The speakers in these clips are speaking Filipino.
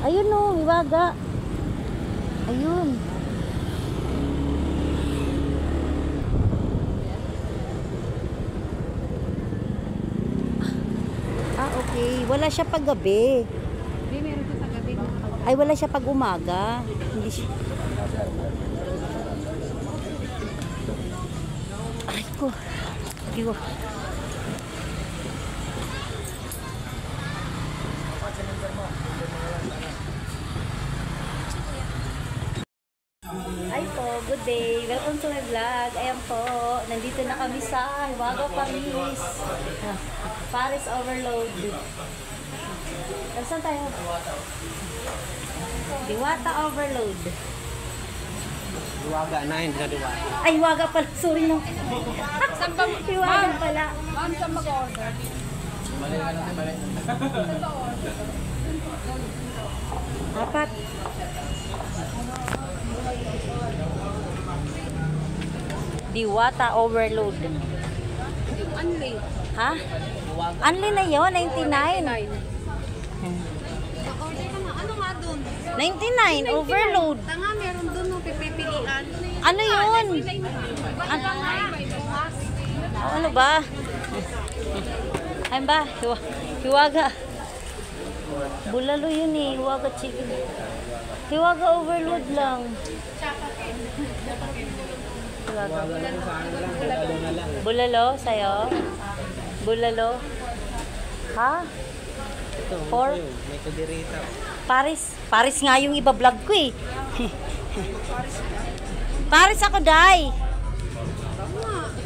Ayun o, hiwaga. Ayun. Ah, okay. Wala siya pag gabi. Hindi, meron ko sa gabi. Ay, wala siya pag umaga. Hindi siya. Ay ko. Iwa. Ay po, good day. Welcome to my vlog. Ayan po, nandito na kami sa Hiwaga, Paris. Paris Overload. Saan tayo? Diwata Overload. Hiwaga na, hindi na Diwata. Ay, Hiwaga pala. Sorry no. Saan ba? Hiwaga pala. Ma'am, saan mag-order? Apat. Diwata Overload. Yung unli. Ha? Unli na yun, 99. Order ka na. Ano nga dun? 99, overload. Tanga, meron dun no, pipilian. Ano yun? Ano nga? Ano ba? Ano ba? Hiwaga. Bulalo yun eh. Hiwaga chicken. Hiwaga overload lang. Hiwaga. Bulalo sa'yo? Bulalo? Ha? Ito, Pork? may kudirita. Paris. Paris nga yung iba-vlog ko eh. Paris ako, Day.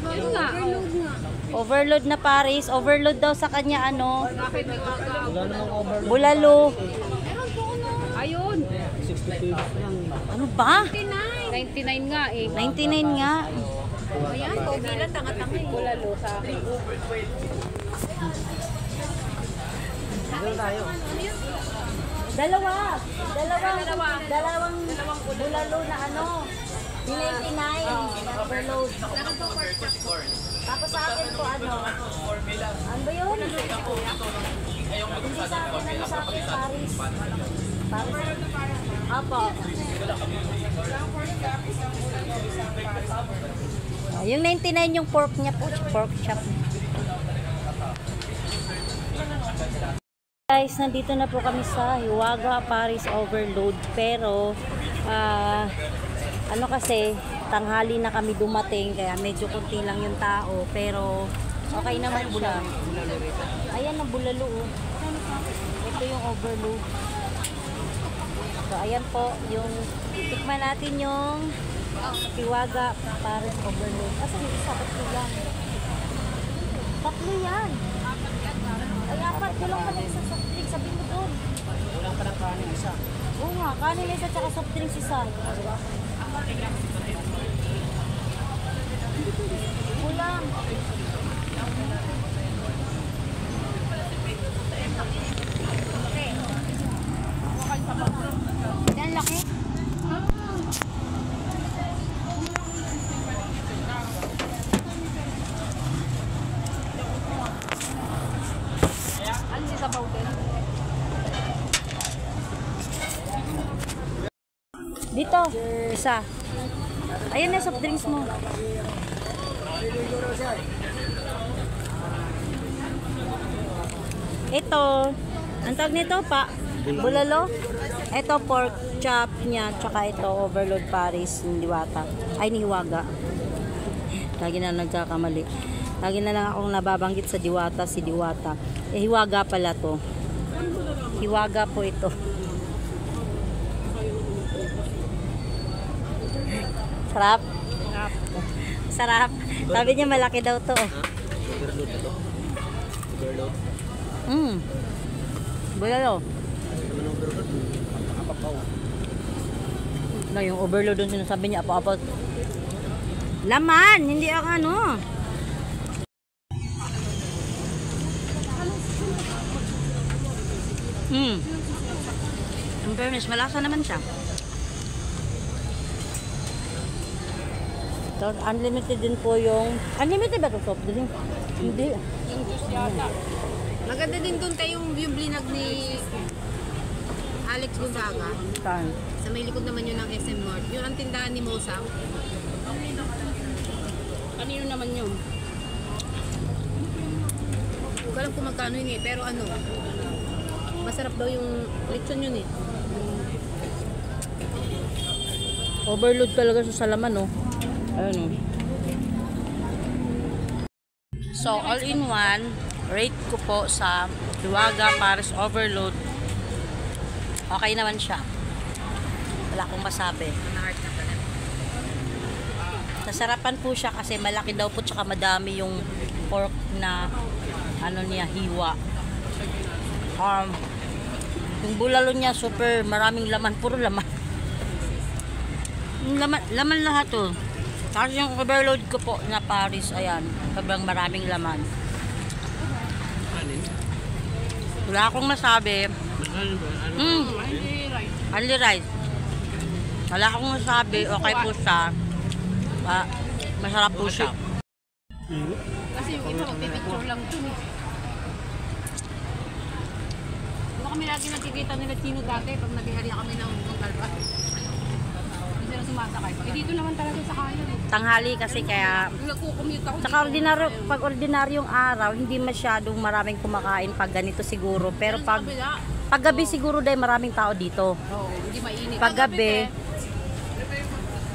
Ano nga? Overload nga. Overload na Paris. Overload daw sa kanya ano. Bakit niwaga? Wala namang overload. Bulalo. Meron po ano? Ayun. 62 lang. Ano ba? 99 nga eh. 99 nga. Ayan, pogi lang, tanga-tanga eh. Bulalo sa akin. Dito tayo. Dalawang bulalo na ano. 99 overload. Tapos sa akin po ano? Ano ba yun? Hindi sa akin, ano sa akin? Paris. Paris. Apo. Yung 99 yung pork niya po. Pork chop. Guys, nandito na po kami sa Hiwaga Paris Overload. Pero, ano kasi, tanghali na kami dumating. Kaya medyo konti lang yung tao. Pero, okay naman siya. Ayan ang bulalo. Oh. Ito yung overload. So, ayan po. Yung, tikman natin yung Hiwaga Paris Overload. Kasi yung isa, tatlo yan. Tatlo yan. Ay, apat. Kulang pa na isa soft drinks. Sabi mo doon. Kulang pa ng kanin isa. Oo nga. Kanin isa tsaka soft drinks isa. Kulang. Yan laki. Ano si Sabaw din? Dito. Isa. Ayan na soft drinks mo. Ito. Ang tawag nito pa? Bulalo. Ito pork chop niya. Tsaka ito overload Paris. Diwata. Ay, ni Hiwaga. Lagi na nagkakamali. Lagi na lang akong nababanggit sa Diwata. Si Diwata. Eh, Hiwaga pala to. Hiwaga po ito. Sarap. Sarap. Sabi niya malaki daw to. Overload na to. Overload. Bulalo. Ano overload? Apapaw. Na yung overload doon sinasabi niya apo-apo. Laman, hindi ang ano. In fairness, malasa naman siya. So, unlimited din po yung... Unlimited ba ito soft drink? Hindi. Yung juice yata. Maganda din doon kayong yung blinag ni Alex Gonzaga. Saan? Sa may likod naman yun ng SM North. Yun ang tindahan ni Mosang. Kanino naman yun? Hindi ko alam kung magkano yun eh. Pero ano, masarap daw yung lechon yun eh. Overload talaga sa salaman, oh. Ayun, oh. So, all in one, rate ko po sa Hiwaga Paris Overload. Okay naman siya. Wala akong masabi. Na-heart na pala. Nasarapan po siya kasi malaki daw po tsaka madami yung pork na ano niya, hiwa. Yung bulalo niya super maraming laman, puro laman. Yung laman lahat to. Tapos yung overload ko po na Paris, ayan, sobrang maraming laman. Wala akong masabi. Only rice. Wala akong masabi, okay po siya. Masarap po siya. Kasi yung iba, magpipicture lang dun eh. Ano kami lagi nakikita nila Chino dati pag nabihari kami ng Montalba. Hindi sila sumasakay. Eh dito naman talaga sa kaya. Tanghali kasi kaya Nagkukommute ako. saka pag ordinaryong araw, hindi masyadong maraming kumakain pag ganito siguro. Pero pag gabi siguro dahil maraming tao dito. Oo, hindi mainit. Pag gabi,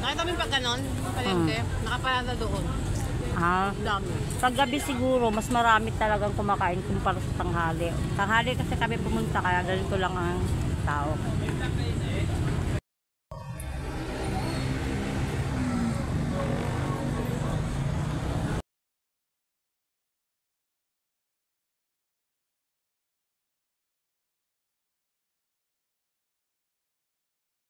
Nakita kami pag ganon, palengke, nakaparada doon. Dami. pag gabi siguro, mas marami talagang kumakain kumpara sa tanghali. Tanghali kasi kami pumunta, kaya ganito lang ang tao.